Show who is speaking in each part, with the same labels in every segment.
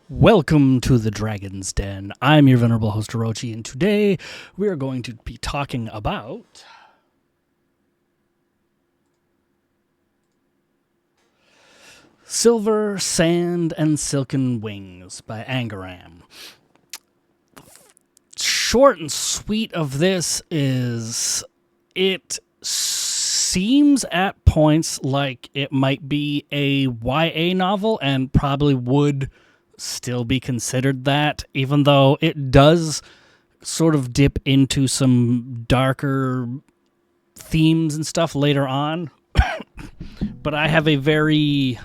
Speaker 1: Welcome to the Dragon's Den. I'm your venerable host Orochi, and today we are going to be talking about Silver, Sand, and Silken Wings by Angaram. Short and sweet of this is it seems at points like it might be a YA novel and probably would still be considered that, even though it does sort of dip into some darker themes and stuff later on. But I have a very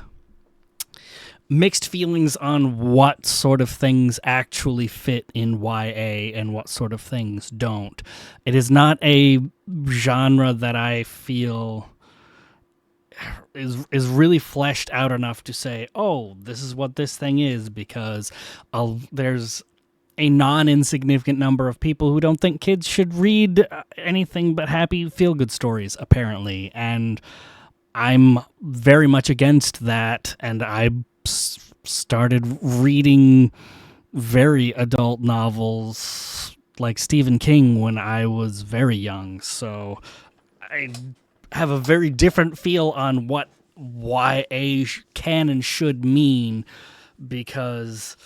Speaker 1: mixed feelings on what sort of things actually fit in YA and what sort of things don't. It is not a genre that I feel is really fleshed out enough to say, oh, this is what this thing is, because there's a non-insignificant number of people who don't think kids should read anything but happy feel-good stories, apparently. And I'm very much against that, and I started reading very adult novels like Stephen King when I was very young, so I have a very different feel on what YA can and should mean, because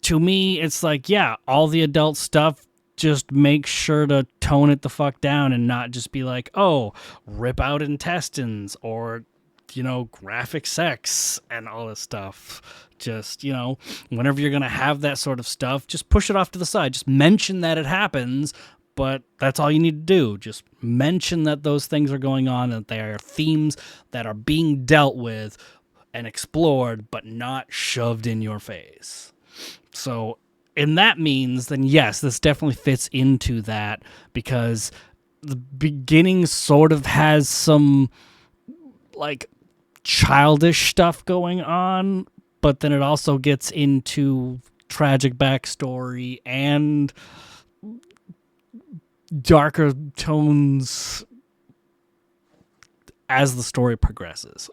Speaker 1: to me it's like, yeah, all the adult stuff, just make sure to tone it the fuck down and not just be like, oh, rip out intestines or, graphic sex and all this stuff. Just, whenever you're going to have that sort of stuff, just push it off to the side. Just mention that it happens, but that's all you need to do. Just mention that those things are going on, that they are themes that are being dealt with and explored, but not shoved in your face. So, and that means, then yes, this definitely fits into that, because the beginning sort of has some, like, childish stuff going on, but then it also gets into tragic backstory and darker tones as the story progresses.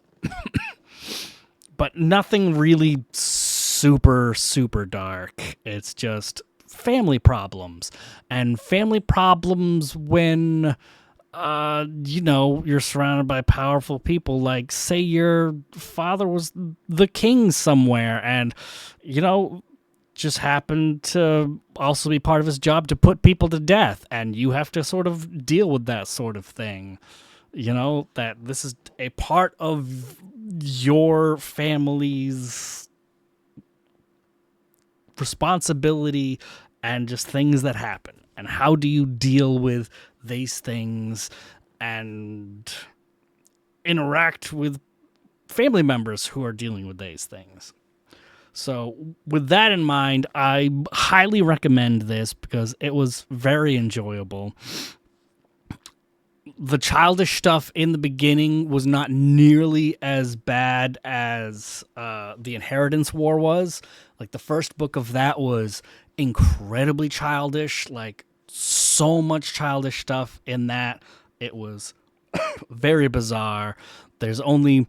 Speaker 1: But nothing really super, super dark. It's just family problems. And family problems when, you're surrounded by powerful people. Like, say your father was the king somewhere and, just happened to also be part of his job to put people to death, and you have to sort of deal with that sort of thing. That this is a part of your family's responsibility and just things that happen. And how do you deal with these things and interact with family members who are dealing with these things? So with that in mind, I highly recommend this because it was very enjoyable. The childish stuff in the beginning was not nearly as bad as the Inheritance War was. Like, the first book of that was incredibly childish, like so much childish stuff in that. It was very bizarre. There's only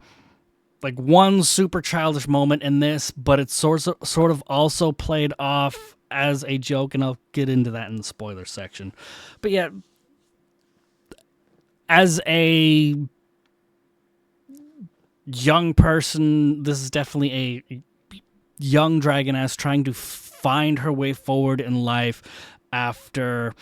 Speaker 1: like one super childish moment in this, but it's sort of also played off as a joke, and I'll get into that in the spoiler section. But yeah, as a young person, this is definitely a young dragoness trying to find her way forward in life after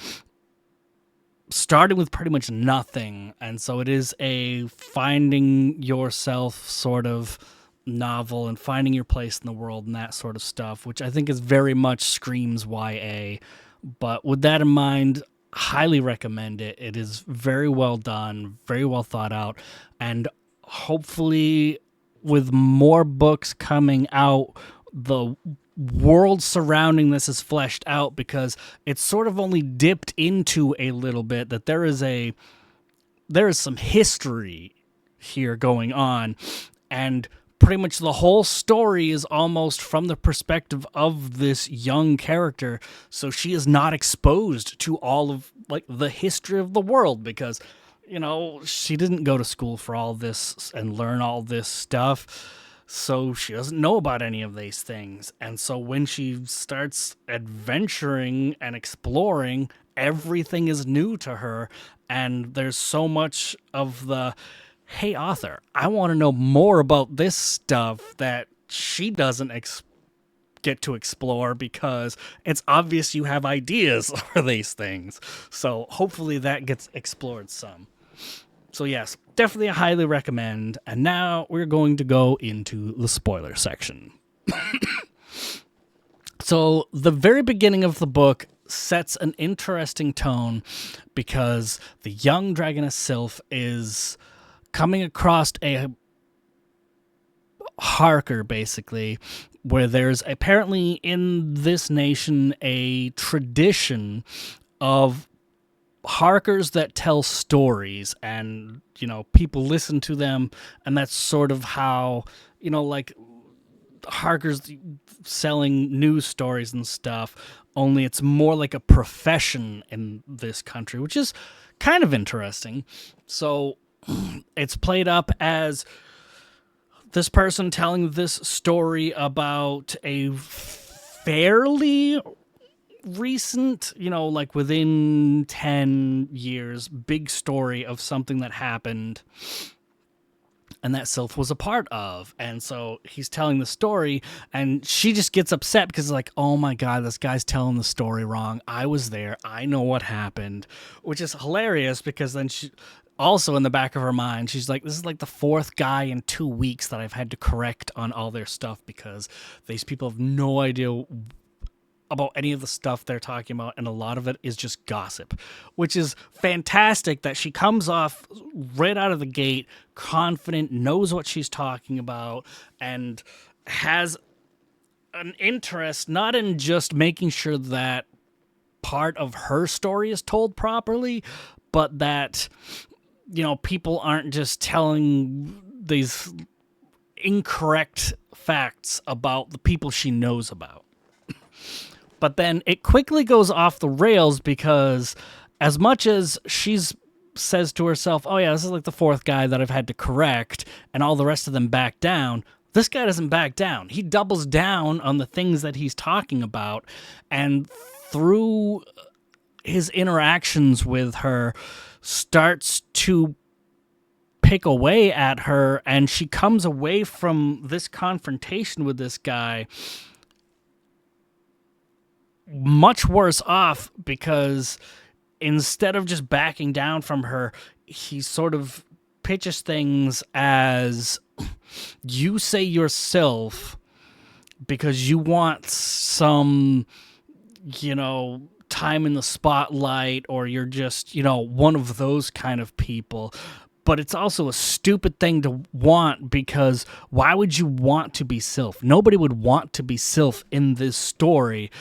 Speaker 1: starting with pretty much nothing. And so it is a finding yourself sort of novel and finding your place in the world and that sort of stuff, which I think is very much screams YA. But with that in mind, highly recommend it. It is very well done, very well thought out, and hopefully with more books coming out, the world surrounding this is fleshed out, because it's sort of only dipped into a little bit that there is some history here going on, and pretty much the whole story is almost from the perspective of this young character, so she is not exposed to all of like the history of the world, because she didn't go to school for all this and learn all this stuff. So she doesn't know about any of these things. And so when she starts adventuring and exploring, everything is new to her. And there's so much of the, hey, author, I want to know more about this stuff that she doesn't get to explore because it's obvious you have ideas for these things. So hopefully that gets explored some. So yes, definitely a highly recommend. And now we're going to go into the spoiler section. So the very beginning of the book sets an interesting tone because the young dragoness Sylph is coming across a Harker, basically, where there's apparently in this nation a tradition of Harkers that tell stories, and people listen to them, and that's sort of how like Harkers selling news stories and stuff, only it's more like a profession in this country, which is kind of interesting. So it's played up as this person telling this story about a fairly recent, like within 10 years, big story of something that happened and that Sylph was a part of. And so he's telling the story, and she just gets upset because like, oh my God, this guy's telling the story wrong. I was there. I know what happened, which is hilarious because then she also in the back of her mind, she's like, this is like the fourth guy in 2 weeks that I've had to correct on all their stuff because these people have no idea about any of the stuff they're talking about, and a lot of it is just gossip, which is fantastic that she comes off right out of the gate confident, knows what she's talking about, and has an interest not in just making sure that part of her story is told properly, but that people aren't just telling these incorrect facts about the people she knows about. But then it quickly goes off the rails because as much as she's says to herself, oh yeah, this is like the fourth guy that I've had to correct, and all the rest of them back down, this guy doesn't back down. He doubles down on the things that he's talking about, and through his interactions with her starts to pick away at her, and she comes away from this confrontation with this guy much worse off because instead of just backing down from her, he sort of pitches things as you say yourself because you want some, time in the spotlight, or you're just, one of those kind of people. But it's also a stupid thing to want because why would you want to be Sylph? Nobody would want to be Sylph in this story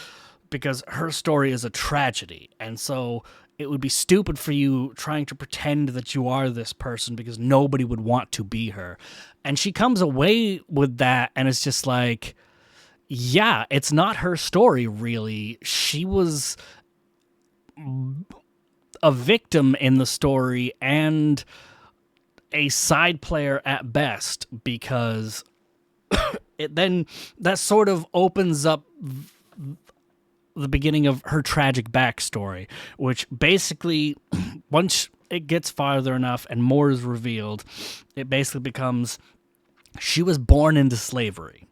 Speaker 1: because her story is a tragedy. And so it would be stupid for you trying to pretend that you are this person because nobody would want to be her. And she comes away with that, and it's just like, yeah, it's not her story, really. She was a victim in the story and a side player at best, because then that sort of opens up the beginning of her tragic backstory, which basically, once it gets farther enough and more is revealed, it basically becomes she was born into slavery.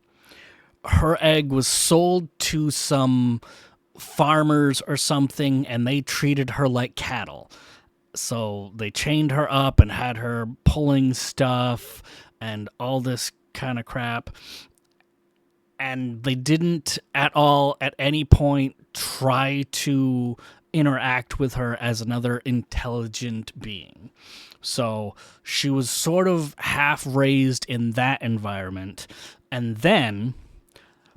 Speaker 1: Her egg was sold to some farmers or something, and they treated her like cattle. So they chained her up and had her pulling stuff and all this kind of crap. And they didn't at all at any point try to interact with her as another intelligent being. So she was sort of half raised in that environment. And then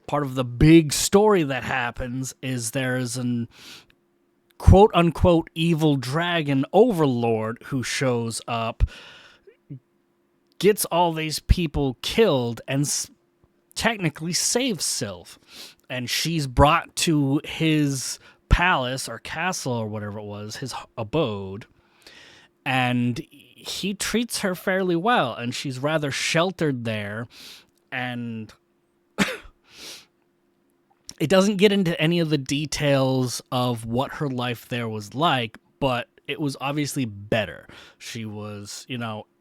Speaker 1: part of the big story that happens is there's an quote-unquote evil dragon overlord who shows up, gets all these people killed, and technically saves Sylph. And she's brought to his palace or castle or whatever it was, his abode, and he treats her fairly well, and she's rather sheltered there. And it doesn't get into any of the details of what her life there was like, but it was obviously better. She was,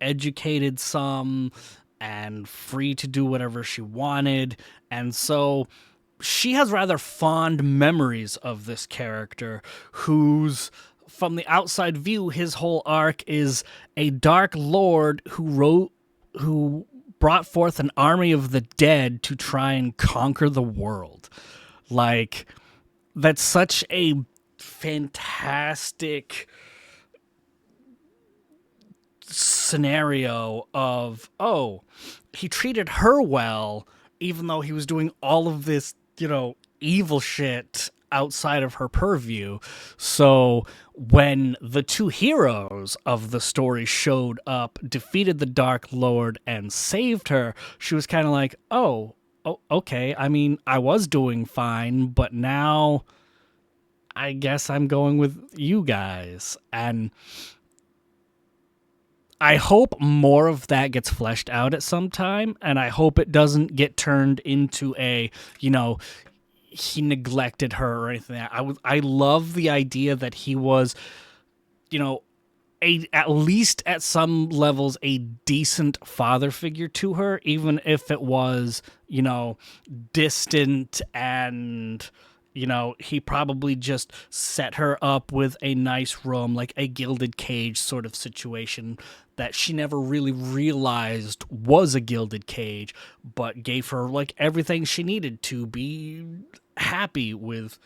Speaker 1: educated some and free to do whatever she wanted. And so she has rather fond memories of this character whose, from the outside view, his whole arc is a dark lord who brought forth an army of the dead to try and conquer the world. Like, that's such a fantastic scenario of, oh, he treated her well, even though he was doing all of this, evil shit outside of her purview. So when the two heroes of the story showed up, defeated the Dark Lord, and saved her, she was kind of like, oh, okay. I mean, I was doing fine, but now I guess I'm going with you guys. And I hope more of that gets fleshed out at some time, and I hope it doesn't get turned into a, he neglected her or anything. I love the idea that he was, at least at some levels a decent father figure to her, even if it was, distant and he probably just set her up with a nice room, like a gilded cage sort of situation that she never really realized was a gilded cage, but gave her like everything she needed to be happy with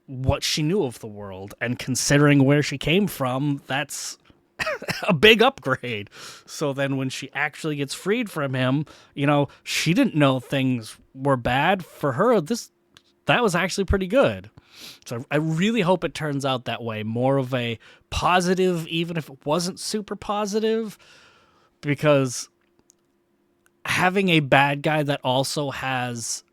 Speaker 1: what she knew of the world. And considering where she came from, that's a big upgrade. So then when she actually gets freed from him, she didn't know things were bad. For her, that was actually pretty good. So I really hope it turns out that way. More of a positive, even if it wasn't super positive, because having a bad guy that also has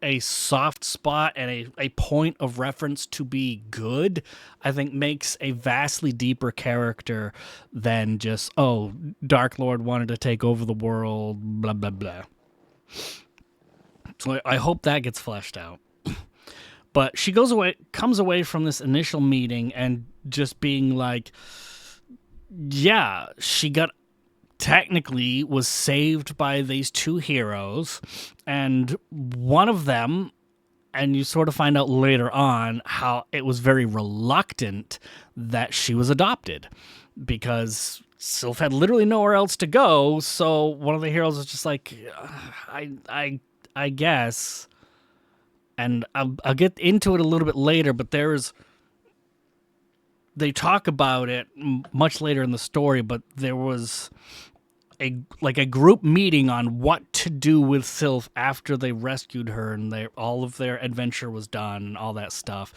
Speaker 1: a soft spot and a point of reference to be good, I think makes a vastly deeper character than just, oh, Dark Lord wanted to take over the world, blah, blah, blah. So I hope that gets fleshed out. But she comes away from this initial meeting and just being like, yeah, she technically was saved by these two heroes, and one of them, and you sort of find out later on how it was very reluctant that she was adopted, because Sylph had literally nowhere else to go. So one of the heroes was just like, I guess. And I'll get into it a little bit later, but they talk about it much later in the story, but there was a group meeting on what to do with Sylph after they rescued her and all of their adventure was done and all that stuff.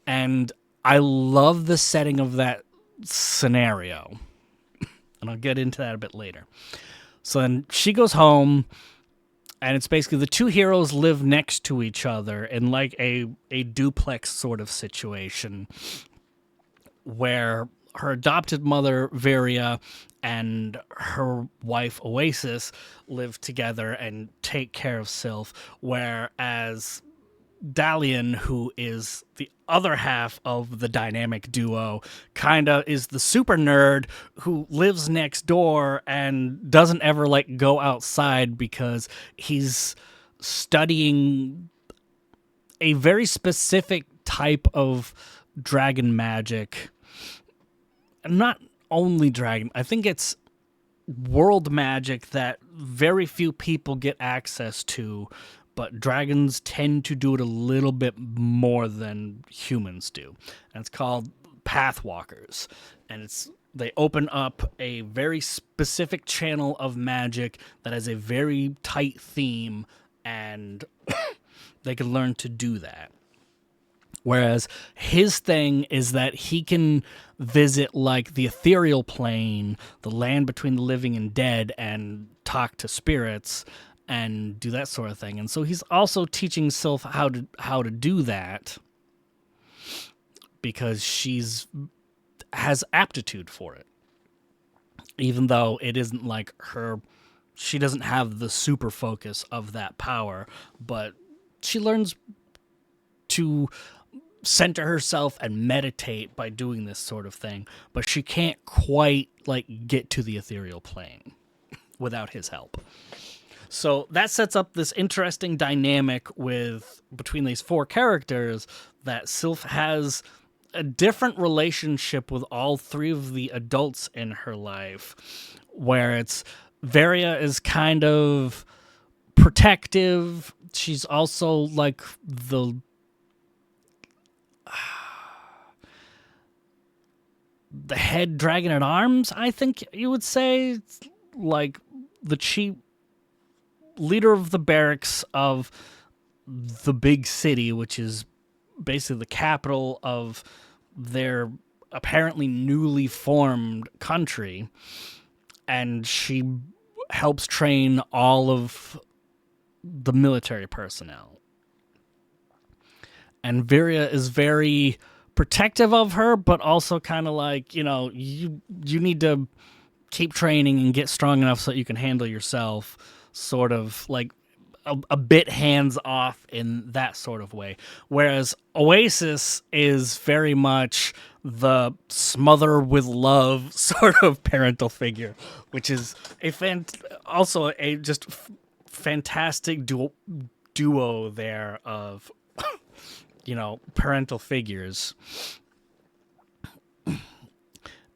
Speaker 1: And I love the setting of that scenario. And I'll get into that a bit later. So then she goes home, and it's basically the two heroes live next to each other in like a duplex sort of situation where her adopted mother, Varia, and her wife, Oasis, live together and take care of Sylph, whereas Dalian, who is the other half of the dynamic duo, kind of is the super nerd who lives next door and doesn't ever like go outside because he's studying a very specific type of dragon magic. Not only dragon, I think it's world magic that very few people get access to, but dragons tend to do it a little bit more than humans do. And it's called Pathwalkers. And they open up a very specific channel of magic that has a very tight theme, and they can learn to do that. Whereas his thing is that he can visit like the ethereal plane, the land between the living and dead, and talk to spirits and do that sort of thing. And so he's also teaching Sylph how to do that because has aptitude for it. Even though it isn't like her she doesn't have the super focus of that power, but she learns to center herself and meditate by doing this sort of thing, but she can't quite like get to the ethereal plane without his help. So that sets up this interesting dynamic between these four characters, that Sylph has a different relationship with all three of the adults in her life, where it's Varia is kind of protective. She's also like the head dragon at arms, I think you would say, like the chief leader of the barracks of the big city, which is basically the capital of their apparently newly formed country. And she helps train all of the military personnel. And Viria is very protective of her, but also kind of like, you need to keep training and get strong enough so that you can handle yourself, sort of like a bit hands off in that sort of way. Whereas Oasis is very much the smother with love sort of parental figure, which is also a just fantastic duo there of parental figures.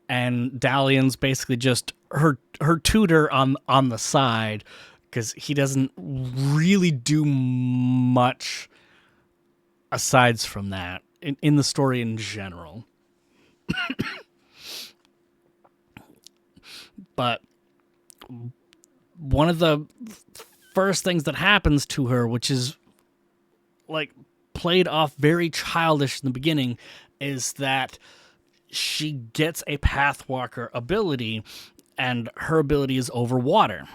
Speaker 1: And Dalian's basically just her tutor on the side, because he doesn't really do much asides from that in the story in general. But one of the first things that happens to her, which is like played off very childish in the beginning, is that she gets a Pathwalker ability, and her ability is over water.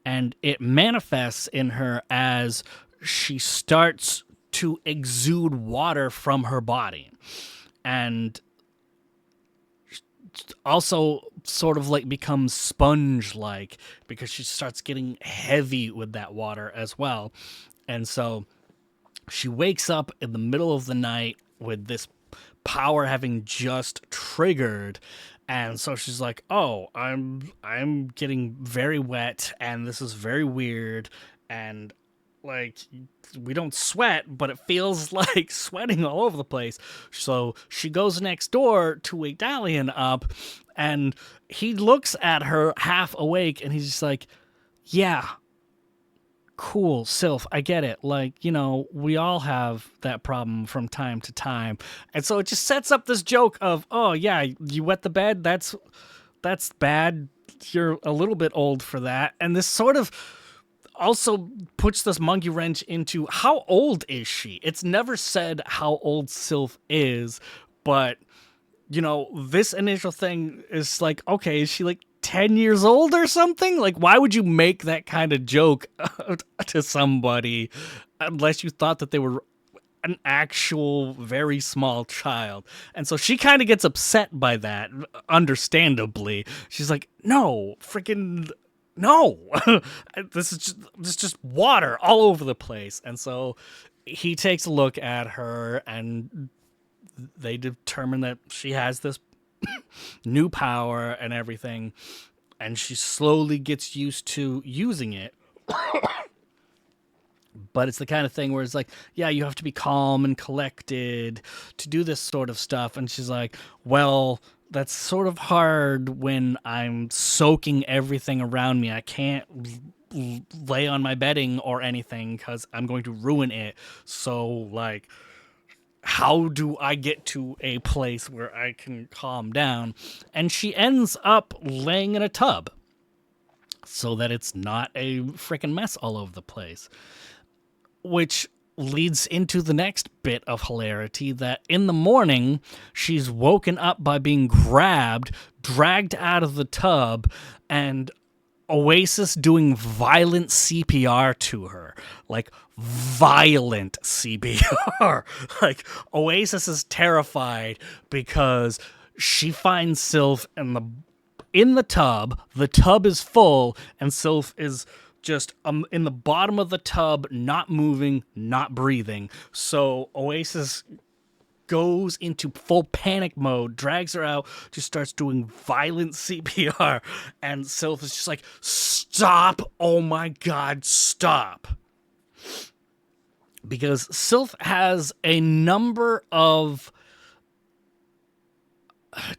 Speaker 1: And it manifests in her as she starts to exude water from her body. And also sort of like becomes sponge-like, because she starts getting heavy with that water as well. And so she wakes up in the middle of the night with this power having just triggered, and so she's like, oh, I'm getting very wet, and this is very weird, and like we don't sweat, but it feels like sweating all over the place. So she goes next door to wake Dalian up, and he looks at her half awake, and he's just like, yeah, cool, Sylph, I get it. Like, we all have that problem from time to time. And so it just sets up this joke of, oh, yeah, you wet the bed? That's bad. You're a little bit old for that. And this sort of also puts this monkey wrench into, how old is she? It's never said how old Sylph is, but, this initial thing is like, okay, is she like 10 years old or something? Like, why would you make that kind of joke to somebody unless you thought that they were an actual very small child? And so she kind of gets upset by that, understandably. She's like, no, freaking no. This is just water all over the place. And so he takes a look at her, and they determine that she has this new power and everything, and she slowly gets used to using it. But it's the kind of thing where it's like, yeah, you have to be calm and collected to do this sort of stuff. And she's like, well, that's sort of hard when I'm soaking everything around me. I can't lay on my bedding or anything because I'm going to ruin it. So, like, how do I get to a place where I can calm down? And she ends up laying in a tub so that it's not a freaking mess all over the place. Which leads into the next bit of hilarity, that in the morning, she's woken up by being dragged out of the tub, and Oasis doing violent CPR to her. Like, violent CPR. Like, Oasis is terrified because she finds Sylph in the tub. The tub is full, and Sylph is just in the bottom of the tub, not moving, not breathing. So Oasis goes into full panic mode, drags her out, just starts doing violent CPR, and Sylph is just like, stop! Oh my god, stop! Because Sylph has a number of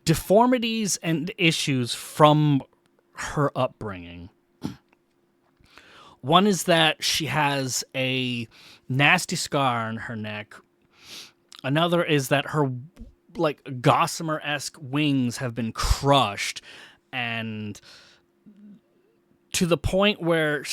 Speaker 1: deformities and issues from her upbringing. One is that she has a nasty scar on her neck. Another is that her like gossamer-esque wings have been crushed, and to the point where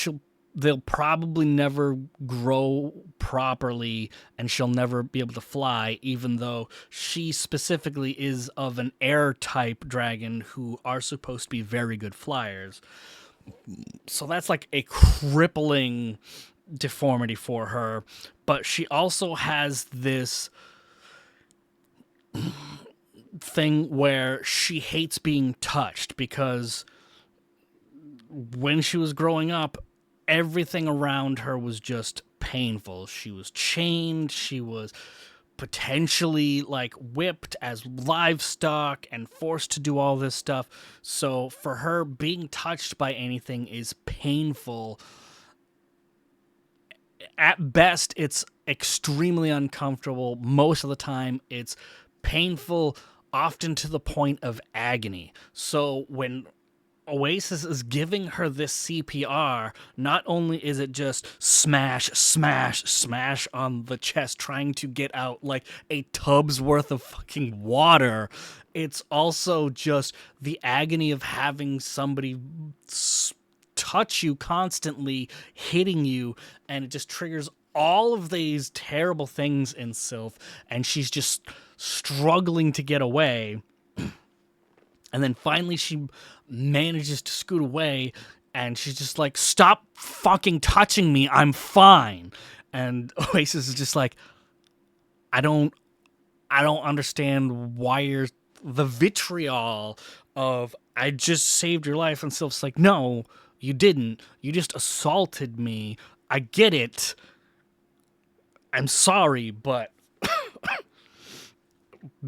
Speaker 1: they'll probably never grow properly and she'll never be able to fly, even though she specifically is of an air type dragon who are supposed to be very good flyers. So that's like a crippling deformity for her. But she also has this thing where she hates being touched, because when she was growing up, everything around her was just painful. She was chained, she was potentially like whipped as livestock and forced to do all this stuff. So for her, being touched by anything is painful. At best, it's extremely uncomfortable. Most of the time, it's painful, often to the point of agony. So when Oasis is giving her this CPR, not only is it just smash, smash, smash on the chest, trying to get out like a tub's worth of fucking water, it's also just the agony of having somebody touch you constantly, hitting you, and it just triggers all of these terrible things in Sylph, and she's just struggling to get away. And then finally she manages to scoot away, and she's just like, stop fucking touching me, I'm fine. And Oasis is just like, I don't understand why you're the vitriol of, I just saved your life. And Sylph's like, no, you didn't. You just assaulted me. I get it. I'm sorry, but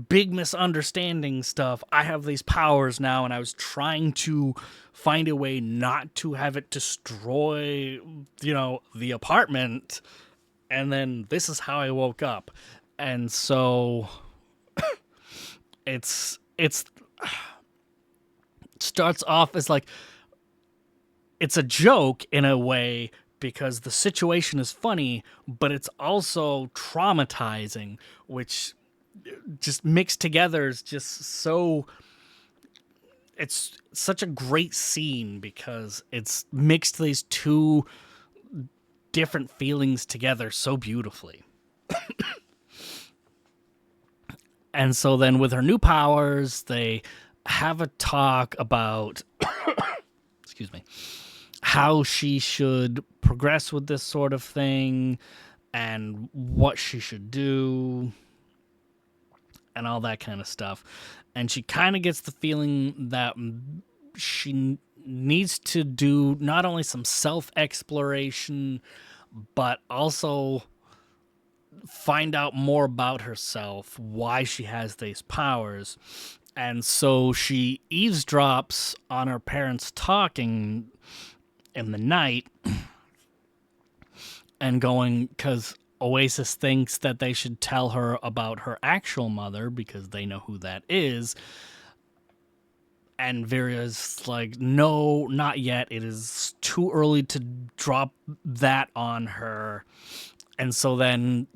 Speaker 1: big misunderstanding stuff. I have these powers now, and I was trying to find a way not to have it destroy, the apartment. And then this is how I woke up. And so it starts off as like, it's a joke in a way, because the situation is funny, but it's also traumatizing, which just mixed together is just so, it's such a great scene, because it's mixed these two different feelings together so beautifully. And so then with her new powers, they have a talk about excuse me, how she should progress with this sort of thing and what she should do and all that kind of stuff. And she kind of gets the feeling that she needs to do not only some self-exploration, but also find out more about herself, why she has these powers. And so she eavesdrops on her parents talking in the night and going, because Oasis thinks that they should tell her about her actual mother because they know who that is. And Viria's like, no, not yet. It is too early to drop that on her. And so then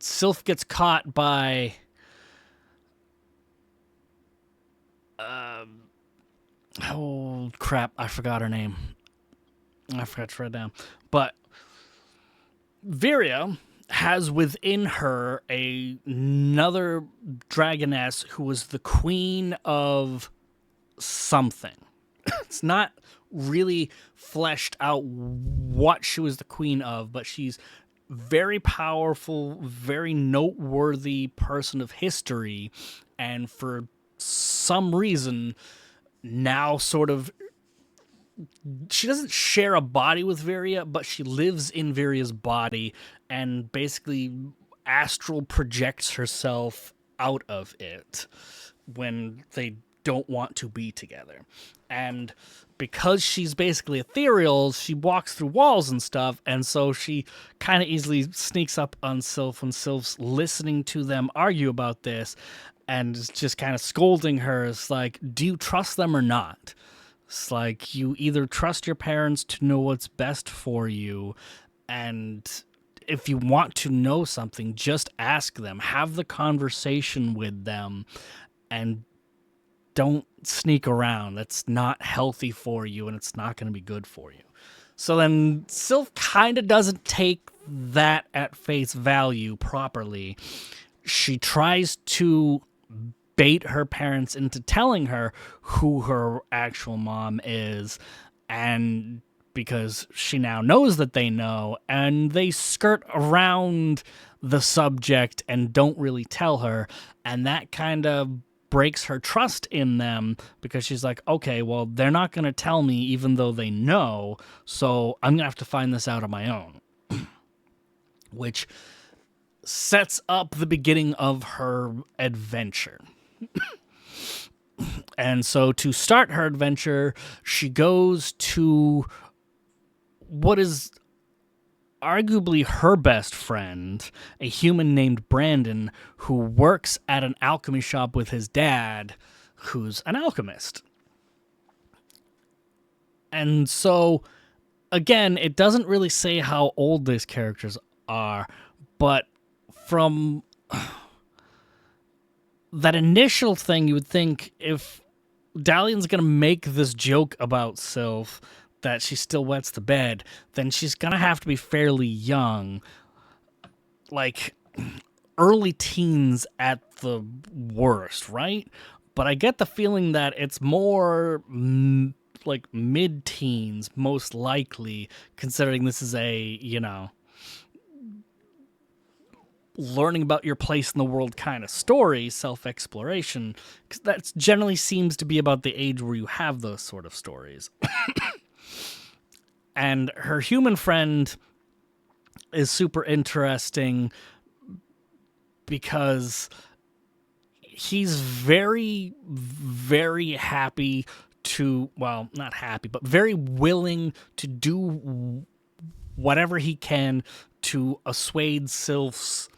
Speaker 1: Sylph gets caught by oh crap, I forgot her name. I forgot to write it down. But Viria has within her another dragoness who was the queen of something. It's not really fleshed out what she was the queen of, but she's very powerful, very noteworthy person of history, and for some reason now sort of, she doesn't share a body with Varia, but she lives in Varia's body and basically astral projects herself out of it when they don't want to be together. And because she's basically ethereal, she walks through walls and stuff, and so she kind of easily sneaks up on Sylph when Sylph's listening to them argue about this and is just kind of scolding her. It's like, do you trust them or not? It's like, you either trust your parents to know what's best for you, and if you want to know something, just ask them, have the conversation with them, and don't sneak around. That's not healthy for you, and it's not going to be good for you. So then Sylph kind of doesn't take that at face value properly. She tries to bait her parents into telling her who her actual mom is, and because she now knows that they know, and they skirt around the subject and don't really tell her, and that kind of breaks her trust in them, because she's like, okay, well, they're not going to tell me even though they know, so I'm going to have to find this out on my own. Which sets up the beginning of her adventure. And so to start her adventure, she goes to what is arguably her best friend, a human named Brandon, who works at an alchemy shop with his dad, who's an alchemist. And so, again, it doesn't really say how old these characters are, but from that initial thing, you would think if Dalian's going to make this joke about Sylph, that she still wets the bed, then she's going to have to be fairly young. Like, early teens at the worst, right? But I get the feeling that it's more like mid-teens, most likely, considering this is a, learning about your place in the world kind of story, self-exploration, because that generally seems to be about the age where you have those sort of stories. And her human friend is super interesting because he's very, very happy to, well, not happy, but very willing to do whatever he can to assuage Sylph's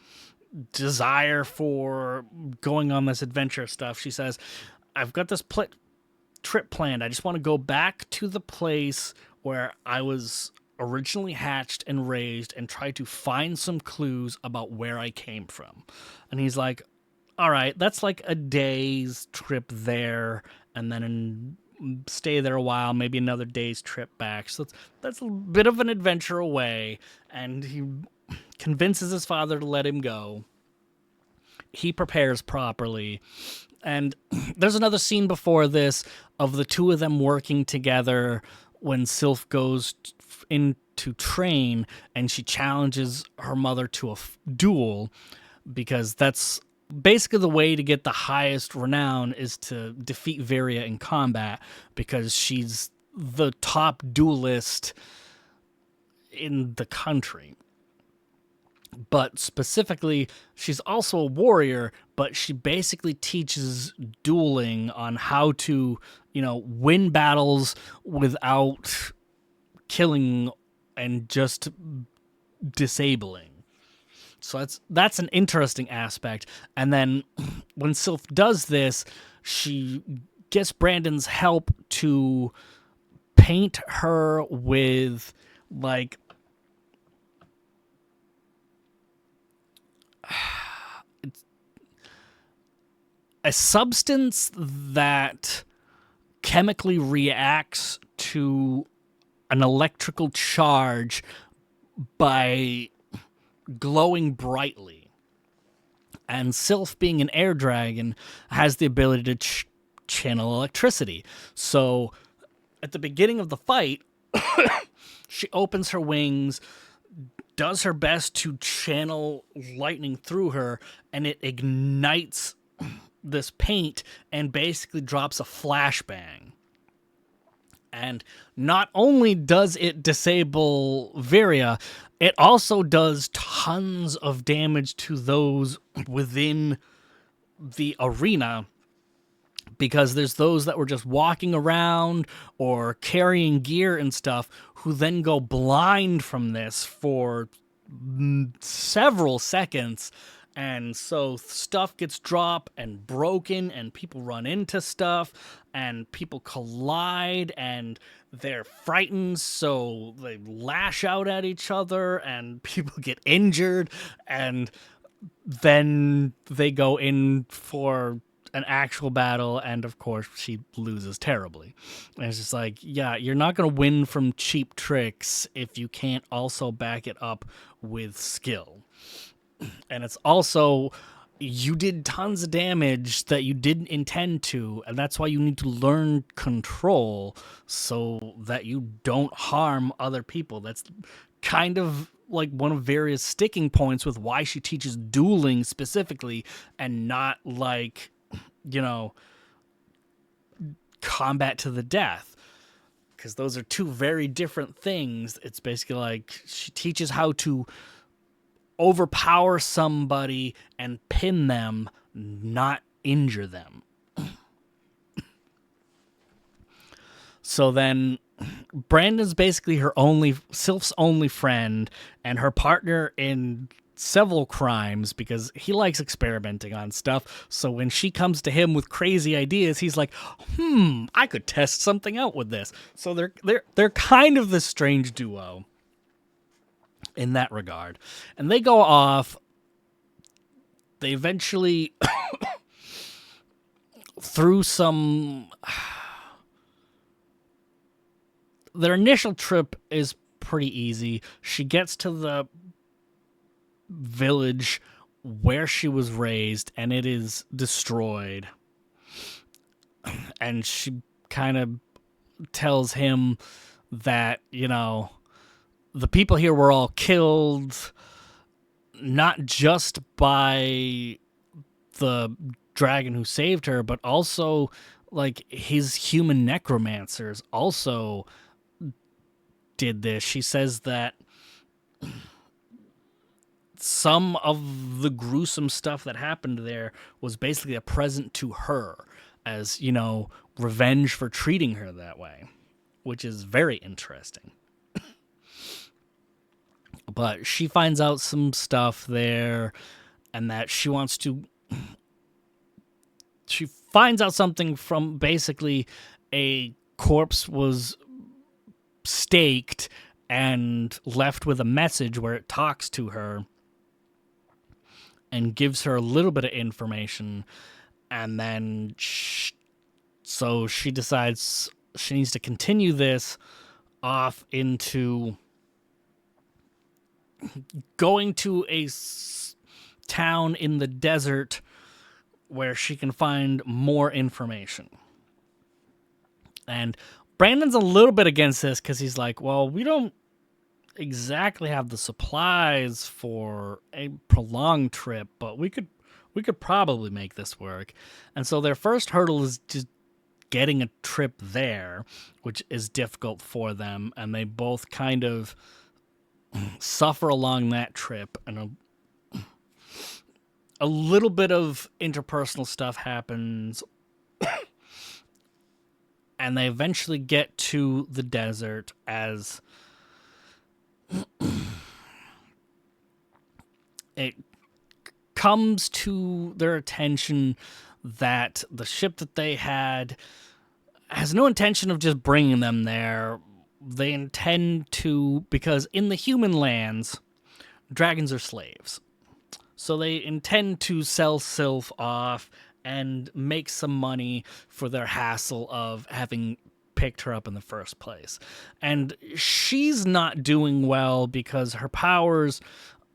Speaker 1: desire for going on this adventure stuff. She says, I've got this trip planned. I just want to go back to the place where I was originally hatched and raised and try to find some clues about where I came from. And he's like, all right, that's like a day's trip there, and then stay there a while, maybe another day's trip back. So that's a bit of an adventure away, and he convinces his father to let him go. He prepares properly, and there's another scene before this of the two of them working together when Sylph goes in to train, and she challenges her mother to a duel, because that's basically the way to get the highest renown is to defeat Varia in combat, because she's the top duelist in the country. But specifically, she's also a warrior, but she basically teaches dueling on how to, win battles without killing and just disabling. So that's an interesting aspect. And then when Sylph does this, she gets Brandon's help to paint her with, like, a substance that chemically reacts to an electrical charge by glowing brightly. And Sylph, being an air dragon, has the ability to channel electricity. So at the beginning of the fight, she opens her wings, does her best to channel lightning through her, and it ignites this paint and basically drops a flashbang. And not only does it disable Viria, it also does tons of damage to those within the arena, because there's those that were just walking around or carrying gear and stuff who then go blind from this for several seconds. And so stuff gets dropped and broken, and people run into stuff, and people collide, and they're frightened, so they lash out at each other, and people get injured, and then they go in for an actual battle, and of course she loses terribly. And it's just like, yeah, you're not going to win from cheap tricks if you can't also back it up with skill. And it's also, you did tons of damage that you didn't intend to, and that's why you need to learn control so that you don't harm other people. That's kind of like one of various sticking points with why she teaches dueling specifically, and not like, combat to the death, because those are two very different things. It's basically like she teaches how to overpower somebody and pin them, not injure them. So then Brandon's basically Sylph's only friend, and her partner in several crimes, because he likes experimenting on stuff. So when she comes to him with crazy ideas, he's like, I could test something out with this. So they're kind of this strange duo in that regard. And they go off. They eventually through some, their initial trip is pretty easy. She gets to the village where she was raised, and it is destroyed. And she kind of tells him that, the people here were all killed, not just by the dragon who saved her, but also like his human necromancers also did this. She says that some of the gruesome stuff that happened there was basically a present to her as, revenge for treating her that way, which is very interesting. But she finds out some stuff there, and that she finds out something from basically a corpse was staked and left with a message where it talks to her and gives her a little bit of information. And then so she decides she needs to continue this off into going to a town in the desert where she can find more information. And Brandon's a little bit against this because he's like, well, we don't exactly have the supplies for a prolonged trip, but we could probably make this work. And so their first hurdle is just getting a trip there, which is difficult for them, and they both kind of suffer along that trip, and a little bit of interpersonal stuff happens. And they eventually get to the desert as it comes to their attention that the ship that they had has no intention of just bringing them there. They intend to, because in the human lands, dragons are slaves. So they intend to sell Sylph off and make some money for their hassle of having picked her up in the first place. And she's not doing well because her powers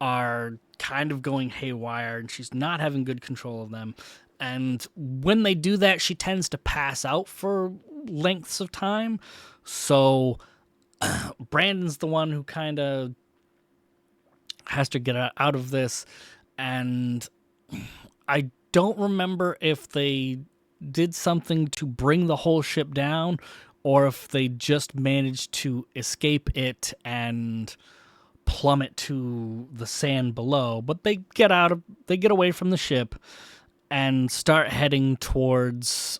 Speaker 1: are kind of going haywire and she's not having good control of them. And when they do that, she tends to pass out for lengths of time. So Brandon's the one who kind of has to get out of this. And I don't remember if they did something to bring the whole ship down or if they just managed to escape it and plummet to the sand below. But they get away from the ship and start heading towards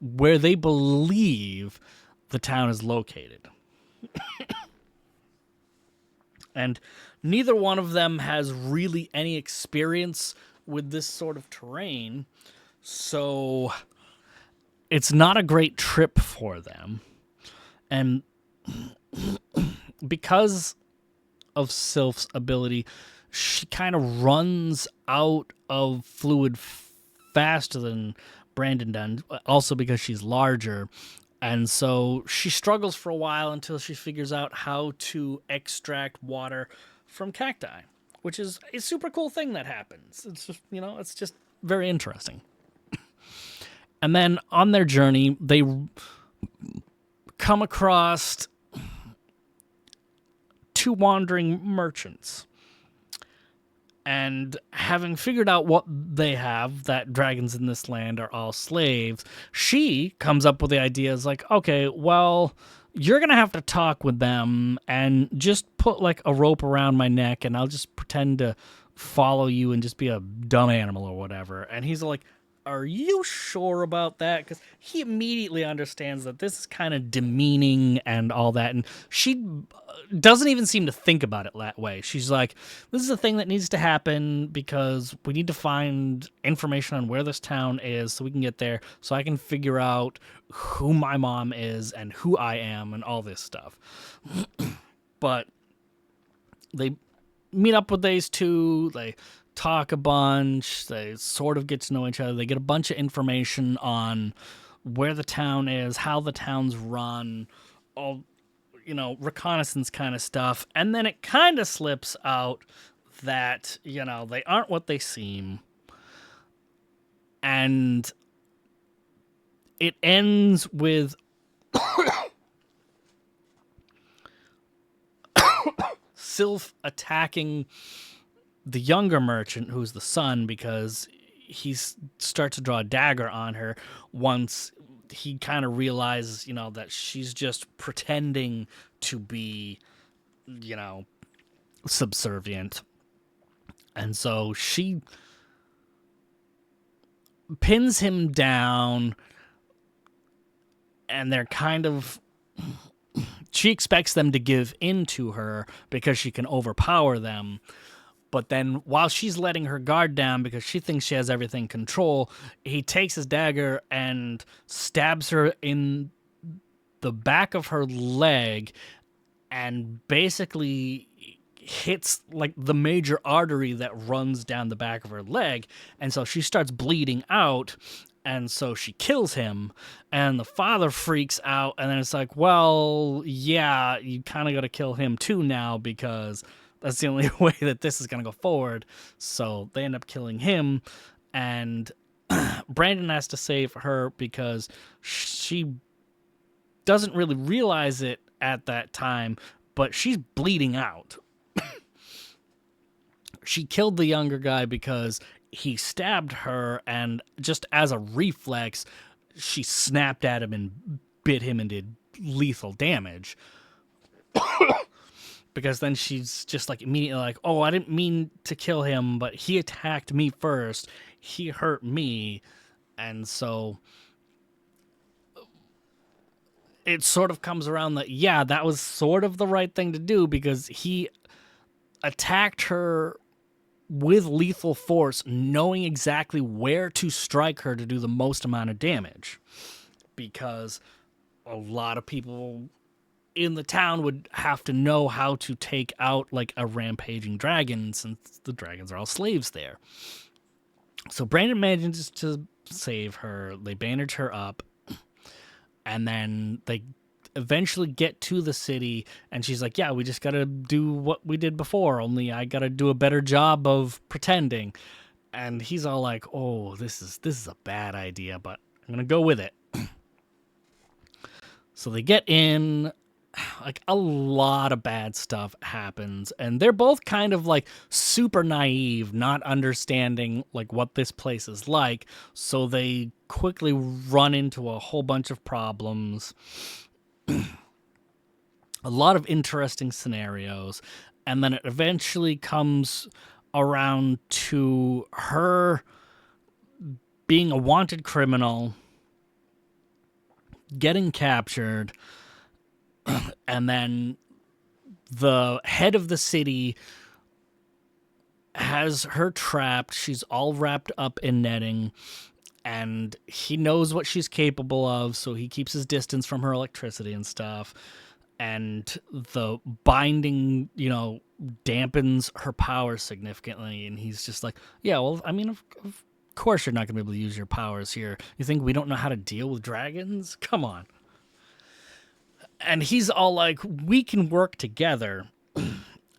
Speaker 1: where they believe the town is located. And neither one of them has really any experience with this sort of terrain, so it's not a great trip for them. And because of Sylph's ability, she kind of runs out of fluid faster than Brandon does, also because she's larger. And so she struggles for a while until she figures out how to extract water from cacti, which is a super cool thing that happens. It's just, it's just very interesting. And then on their journey, they come across two wandering merchants. And having figured out what they have, that dragons in this land are all slaves, she comes up with the idea is like, okay, well, you're going to have to talk with them and just put like a rope around my neck and I'll just pretend to follow you and just be a dumb animal or whatever. And he's like, are you sure about that? Because he immediately understands that this is kind of demeaning and all that. And she doesn't even seem to think about it that way. She's like, this is a thing that needs to happen because we need to find information on where this town is so we can get there, so I can figure out who my mom is and who I am and all this stuff. But they meet up with these two. They talk a bunch. They sort of get to know each other. They get a bunch of information on where the town is, how the town's run, all, reconnaissance kind of stuff. And then it kind of slips out that, they aren't what they seem. And it ends with Sylph attacking the younger merchant, who's the son, because he starts to draw a dagger on her once he kind of realizes, that she's just pretending to be, subservient. And so she pins him down, and they're kind of... She expects them to give in to her because she can overpower them. But then while she's letting her guard down because she thinks she has everything in control, he takes his dagger and stabs her in the back of her leg and basically hits like the major artery that runs down the back of her leg. And so she starts bleeding out. And so she kills him, and the father freaks out. And then it's like, well, yeah, you kind of got to kill him too now because that's the only way that this is going to go forward. So they end up killing him, and Brandon has to save her because she doesn't really realize it at that time, but she's bleeding out. She killed the younger guy because he stabbed her, and just as a reflex, she snapped at him and bit him and did lethal damage. Because then she's just like immediately like, oh, I didn't mean to kill him, but he attacked me first. He hurt me. And so it sort of comes around that, yeah, that was sort of the right thing to do because he attacked her with lethal force, knowing exactly where to strike her to do the most amount of damage. Because a lot of people in the town would have to know how to take out like a rampaging dragon since the dragons are all slaves there. So Brandon manages to save her. They bandage her up. And then they eventually get to the city, and she's like, yeah, we just gotta do what we did before, only I gotta do a better job of pretending. And he's all like, oh, this is a bad idea, but I'm gonna go with it. So they get in, like a lot of bad stuff happens, and they're both kind of like super naive, not understanding like what this place is like, so they quickly run into a whole bunch of problems, a lot of interesting scenarios, and then it eventually comes around to her being a wanted criminal, getting captured, and then the head of the city has her trapped. She's all wrapped up in netting, and he knows what she's capable of, so he keeps his distance from her electricity and stuff. And the binding, dampens her powers significantly. And he's just like, yeah, well, I mean, of course you're not going to be able to use your powers here. You think we don't know how to deal with dragons? Come on. And he's all like, we can work together.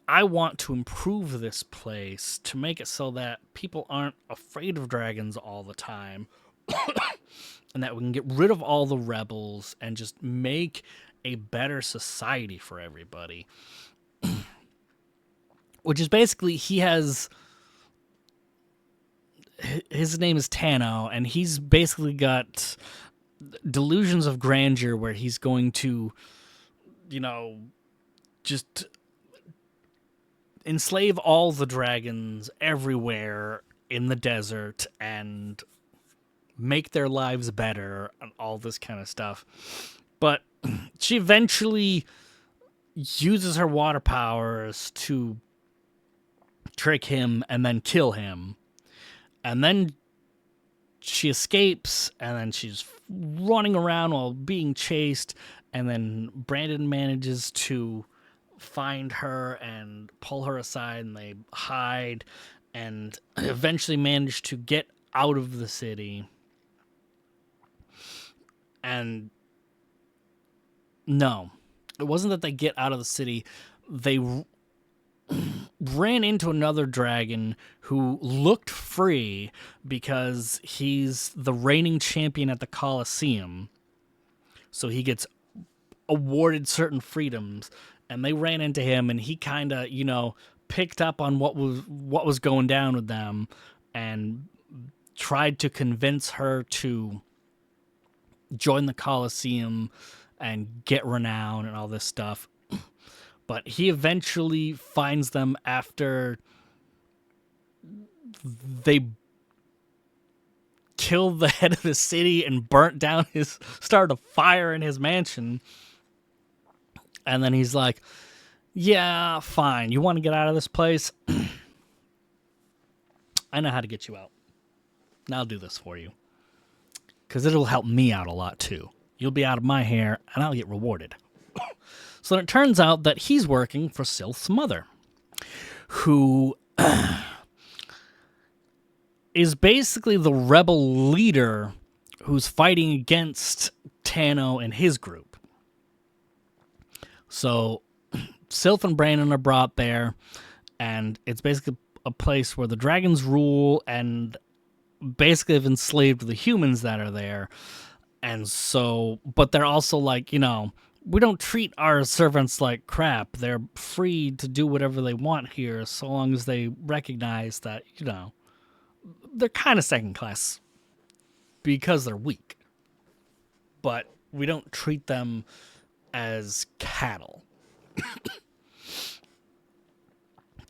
Speaker 1: I want to improve this place to make it so that people aren't afraid of dragons all the time. And that we can get rid of all the rebels and just make a better society for everybody. Which is basically, his name is Tano, and he's basically got delusions of grandeur where he's going to, just enslave all the dragons everywhere in the desert and make their lives better and all this kind of stuff. But she eventually uses her water powers to trick him and then kill him. And then she escapes, and then she's running around while being chased, and then Brandon manages to find her and pull her aside, and they hide and eventually manage to get out of the city. And no, it wasn't that they get out of the city. They ran into another dragon who looked free because he's the reigning champion at the Colosseum. So he gets awarded certain freedoms, and they ran into him, and he kind of, picked up on what was going down with them and tried to convince her to join the Colosseum and get renown and all this stuff. But he eventually finds them after they killed the head of the city and started a fire in his mansion. And then he's like, yeah, fine. You want to get out of this place? I know how to get you out. And I'll do this for you. Because it'll help me out a lot, too. You'll be out of my hair, and I'll get rewarded. So it turns out that he's working for Sylph's mother, who is basically the rebel leader who's fighting against Tano and his group. So Sylph and Brandon are brought there, and it's basically a place where the dragons rule and basically have enslaved the humans that are there. And so, but they're also like, we don't treat our servants like crap. They're free to do whatever they want here, so long as they recognize that, they're kind of second class because they're weak. But we don't treat them as cattle.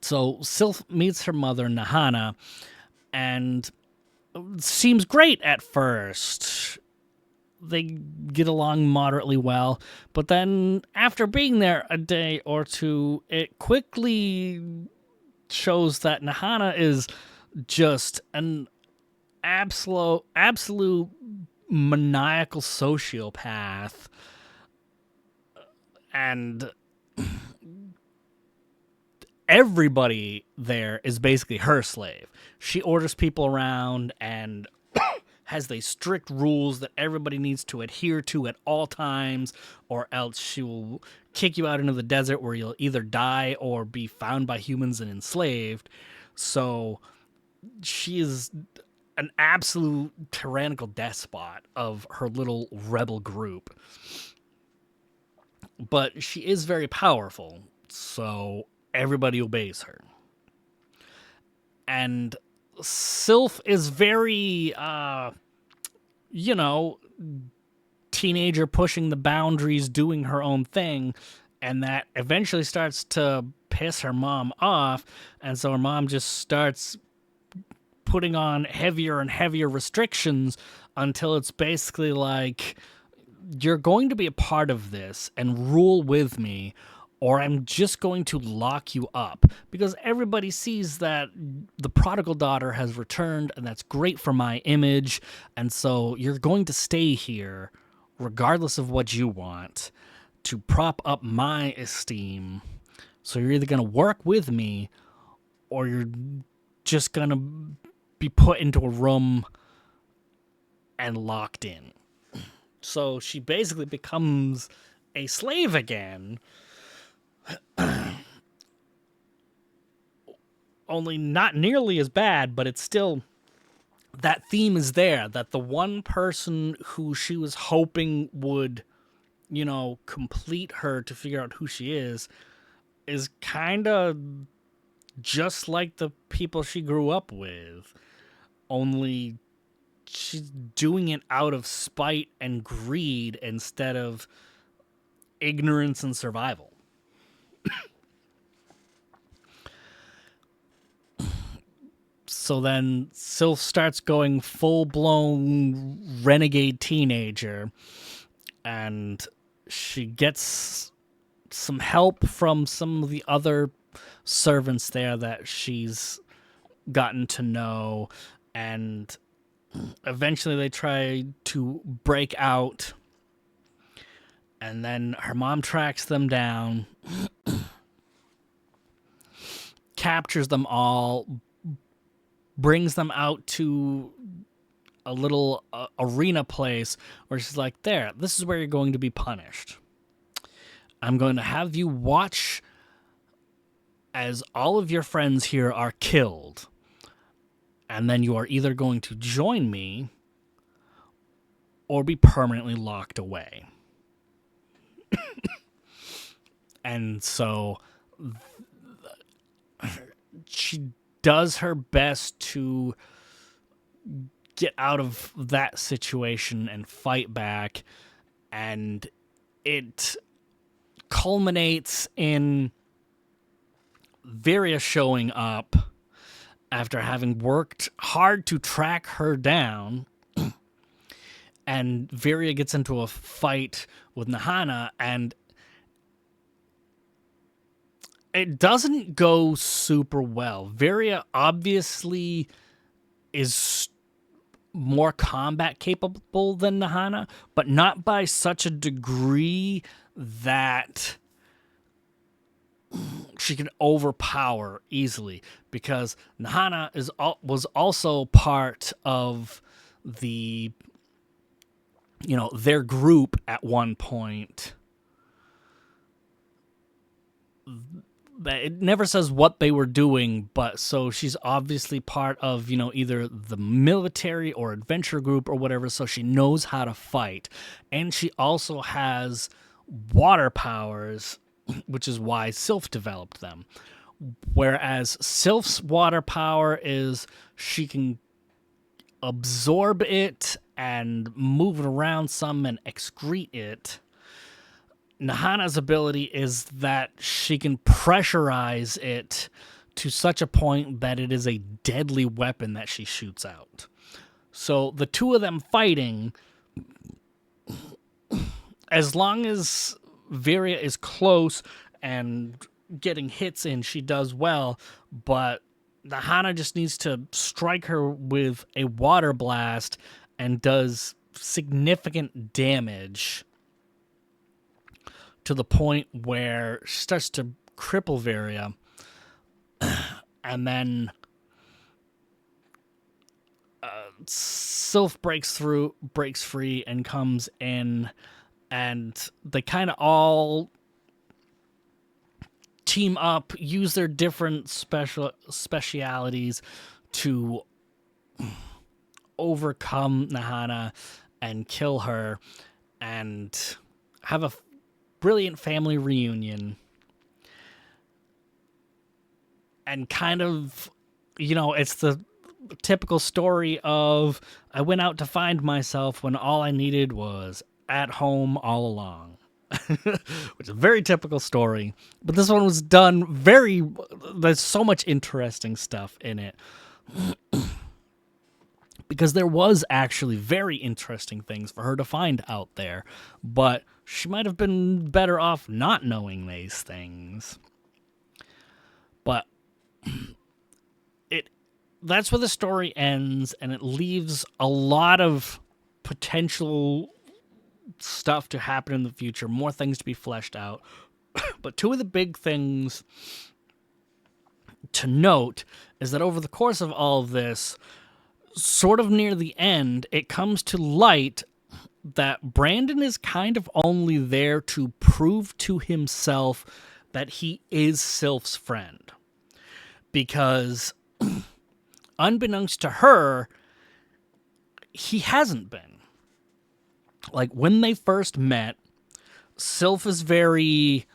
Speaker 1: So Sylph meets her mother, Nahana, and seems great at first. They get along moderately well, but then after being there a day or two, it quickly shows that Nahana is just an absolute maniacal sociopath, and everybody there is basically her slave. She orders people around and has these strict rules that everybody needs to adhere to at all times, or else she will kick you out into the desert where you'll either die or be found by humans and enslaved. So she is an absolute tyrannical despot of her little rebel group. but she is very powerful, so everybody obeys her. And Sylph is very, you know, teenager pushing the boundaries, doing her own thing, and that eventually starts to piss her mom off, and so her mom just starts putting on heavier and heavier restrictions until it's basically like, you're going to be a part of this and rule with me, or I'm just going to lock you up. Because everybody sees that the prodigal daughter has returned, and that's great for my image, and so you're going to stay here, regardless of what you want, to prop up my esteem. So you're either going to work with me, or you're just going to be put into a room and locked in. So she basically becomes a slave again. Only not nearly as bad, but it's still, that theme is there, that the one person who she was hoping would, you know, complete her to figure out who she is kind of just like the people she grew up with. Only she's doing it out of spite and greed instead of ignorance and survival. So then Sylph starts going full-blown renegade teenager, and she gets some help from some of the other servants there that she's gotten to know, and eventually they try to break out, and then her mom tracks them down, captures them all, brings them out to a little arena place where she's like, there, this is where you're going to be punished. I'm going to have you watch as all of your friends here are killed, and then you are either going to join me or be permanently locked away. And so she does her best to get out of that situation and fight back, and it culminates in Varia showing up after having worked hard to track her down, and Varia gets into a fight with Nahana, and it doesn't go super well. Varia obviously is more combat capable than Nahana, but not by such a degree that she can overpower easily, because Nahana was also part of the, you know, their group at one point. It never says what they were doing, but so she's obviously part of, you know, either the military or adventure group or whatever, so she knows how to fight. And she also has water powers, which is why Sylph developed them. Whereas Sylph's water power is she can absorb it and move it around some and excrete it. Nahana's ability is that she can pressurize it to such a point that it is a deadly weapon that she shoots out. So the two of them fighting, as long as Varia is close and getting hits in, she does well, but Nahana just needs to strike her with a water blast and does significant damage to the point where she starts to cripple Varia, and then Sylph breaks free, and comes in, and they kind of all team up, use their different specialities to overcome Nahana and kill her, and have a brilliant family reunion. And kind of, it's the typical story of I went out to find myself when all I needed was at home all along. Which is a very typical story. But this one was done there's so much interesting stuff in it. Because there was actually very interesting things for her to find out there. But she might have been better off not knowing these things. But that's where the story ends, and it leaves a lot of potential stuff to happen in the future, more things to be fleshed out. But two of the big things to note is that over the course of all of this, sort of near the end, it comes to light that Brandon is kind of only there to prove to himself that he is Sylph's friend. Because unbeknownst to her, he hasn't been. Like, when they first met, Sylph is very,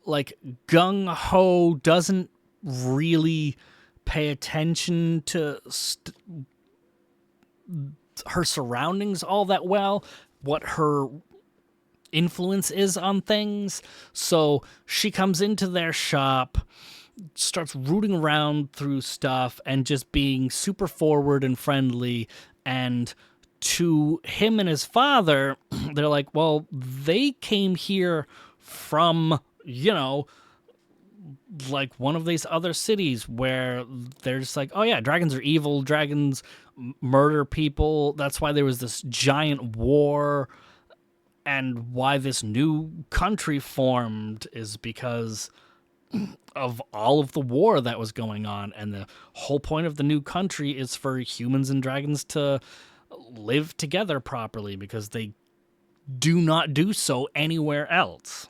Speaker 1: gung-ho, doesn't really pay attention to her surroundings all that well, what her influence is on things. So she comes into their shop, starts rooting around through stuff and just being super forward and friendly. And to him and his father, they're like, well, they came here from, one of these other cities where they're just like, oh yeah, dragons are evil, dragons murder people. That's why there was this giant war, and why this new country formed is because of all of the war that was going on. And the whole point of the new country is for humans and dragons to live together properly, because they do not do so anywhere else.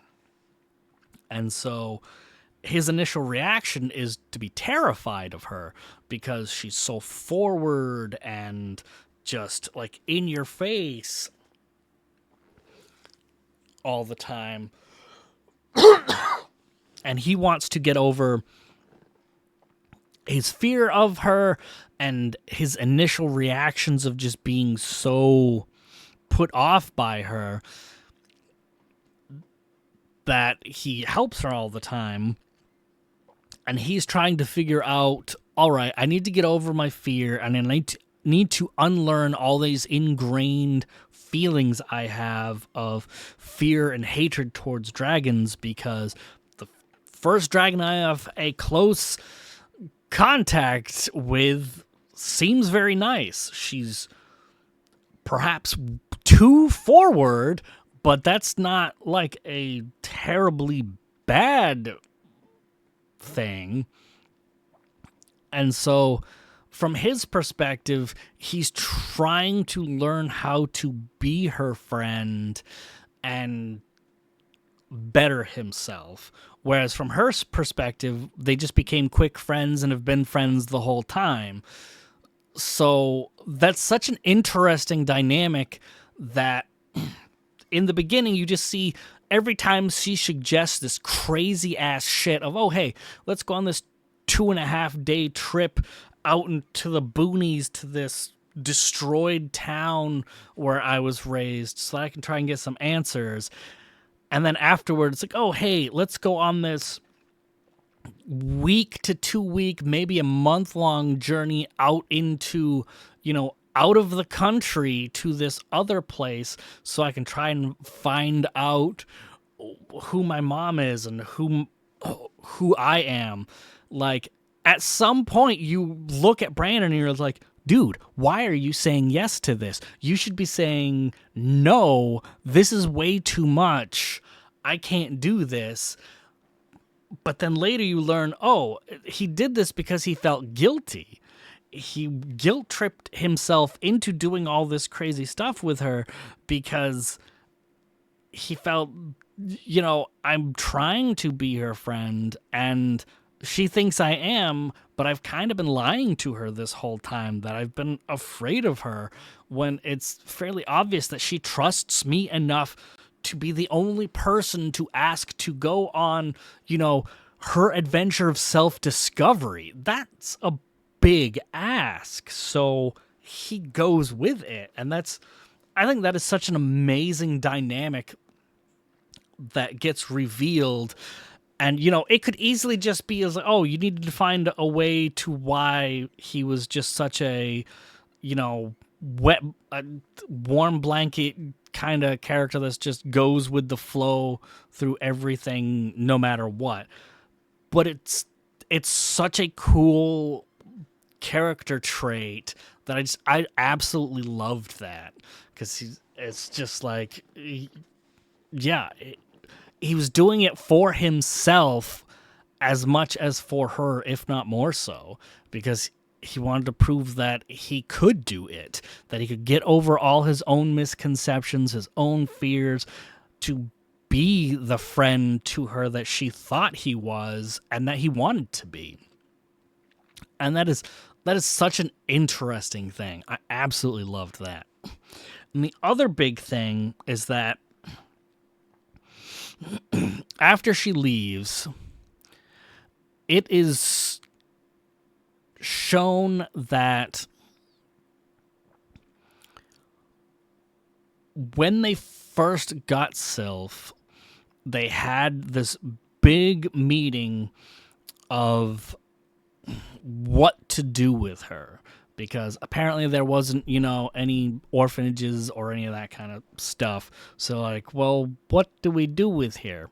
Speaker 1: And so his initial reaction is to be terrified of her, because she's so forward and just in your face all the time. And he wants to get over his fear of her and his initial reactions of just being so put off by her that he helps her all the time. And he's trying to figure out, all right, I need to get over my fear, and I need to unlearn all these ingrained feelings I have of fear and hatred towards dragons, because the first dragon I have a close contact with seems very nice. She's perhaps too forward, but that's not a terribly bad thing. And so from his perspective, he's trying to learn how to be her friend and better himself. Whereas from her perspective, they just became quick friends and have been friends the whole time. So that's such an interesting dynamic that in the beginning you just see every time she suggests this crazy ass shit of, oh, hey, let's go on this 2.5 day trip out into the boonies to this destroyed town where I was raised so I can try and get some answers. And then afterwards, it's oh, hey, let's go on this week to 2 week, maybe a month-long journey out into, out of the country to this other place so I can try and find out who my mom is and who I am. At some point you look at Brandon and you're like, dude, why are you saying yes to this? You should be saying, no, this is way too much. I can't do this. But then later you learn, oh, he did this because he felt guilty. He guilt-tripped himself into doing all this crazy stuff with her because he felt, I'm trying to be her friend and she thinks I am, but I've kind of been lying to her this whole time, that I've been afraid of her, when it's fairly obvious that she trusts me enough to be the only person to ask to go on, her adventure of self-discovery. That's a big ask. So he goes with it. And I think that is such an amazing dynamic that gets revealed. And, it could easily just be as, oh, you needed to find a way to why he was just such a, wet, warm blanket kind of character that just goes with the flow through everything, no matter what. But it's such a cool character trait that I absolutely loved that, because it's just like, yeah, he was doing it for himself as much as for her, if not more so, because he wanted to prove that he could do it, that he could get over all his own misconceptions, his own fears, to be the friend to her that she thought he was and that he wanted to be. And that is such an interesting thing. I absolutely loved that. And the other big thing is that after she leaves, it is shown that when they first got Sylph, they had this big meeting of what to do with her, because apparently there wasn't, any orphanages or any of that kind of stuff. So like, well, what do we do with her?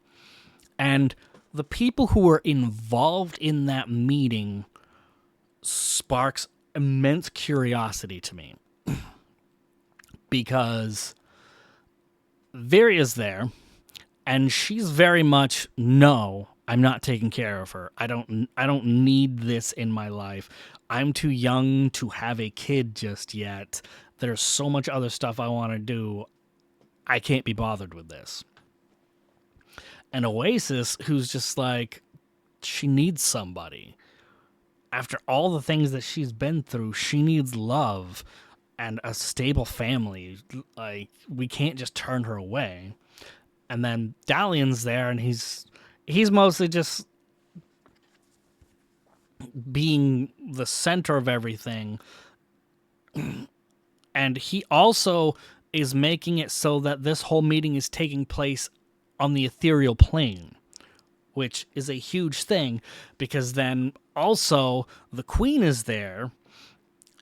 Speaker 1: And the people who were involved in that meeting sparks immense curiosity to me, because Viria's there, and she's very much, no, I'm not taking care of her. I don't need this in my life. I'm too young to have a kid just yet. There's so much other stuff I want to do. I can't be bothered with this. And Oasis, who's just like, she needs somebody. After all the things that she's been through, she needs love and a stable family. Like, we can't just turn her away. And then Dalian's there, and he's mostly just being the center of everything. And he also is making it so that this whole meeting is taking place on the ethereal plane, which is a huge thing, because then also the queen is there,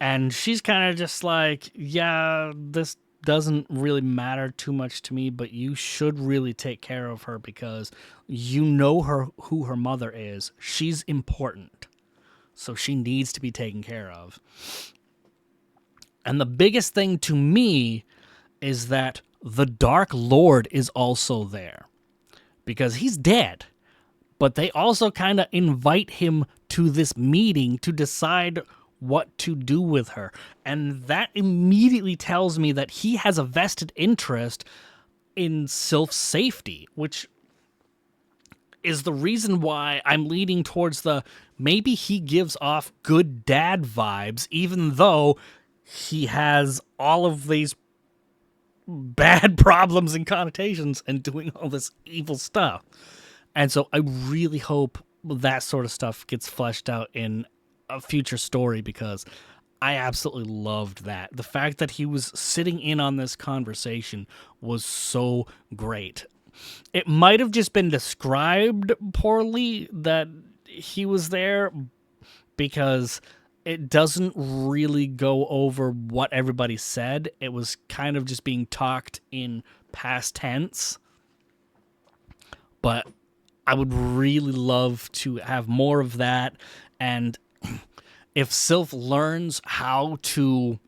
Speaker 1: and she's kind of just like, yeah, this doesn't really matter too much to me, but you should really take care of her, because you know who her mother is. She's important, so she needs to be taken care of. And the biggest thing to me is that the Dark Lord is also there, because he's dead, but they also kind of invite him to this meeting to decide what to do with her. And that immediately tells me that he has a vested interest in Sylph's safety, which is the reason why I'm leaning towards maybe he gives off good dad vibes, even though he has all of these bad problems and connotations and doing all this evil stuff. And so I really hope that sort of stuff gets fleshed out in a future story, because I absolutely loved that. The fact that he was sitting in on this conversation was so great. It might have just been described poorly that he was there, because it doesn't really go over what everybody said. It was kind of just being talked in past tense. But I would really love to have more of that. And if Sylph learns how to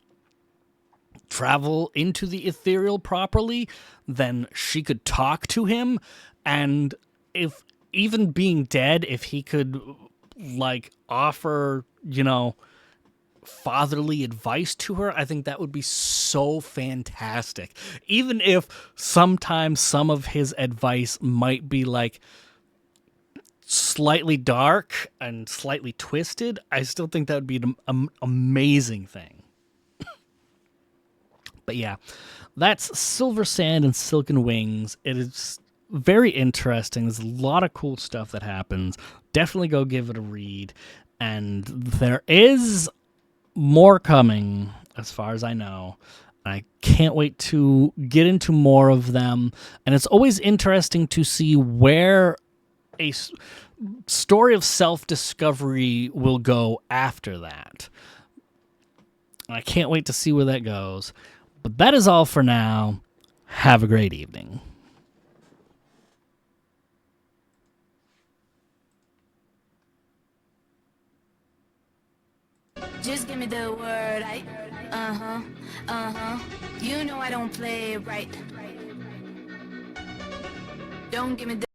Speaker 1: travel into the ethereal properly, then she could talk to him. And if even being dead, if he could offer, fatherly advice to her, I think that would be so fantastic. Even if sometimes some of his advice might be slightly dark and slightly twisted, I still think that would be an amazing thing. But yeah, that's Silver Sand and Silken Wings. It is very interesting. There's a lot of cool stuff that happens. Definitely go give it a read. And there is more coming, as far as I know. I can't wait to get into more of them. And it's always interesting to see where a story of self-discovery will go after that. I can't wait to see where that goes. But that is all for now. Have a great evening.
Speaker 2: Just give me the word, You know I don't play right. Don't give me the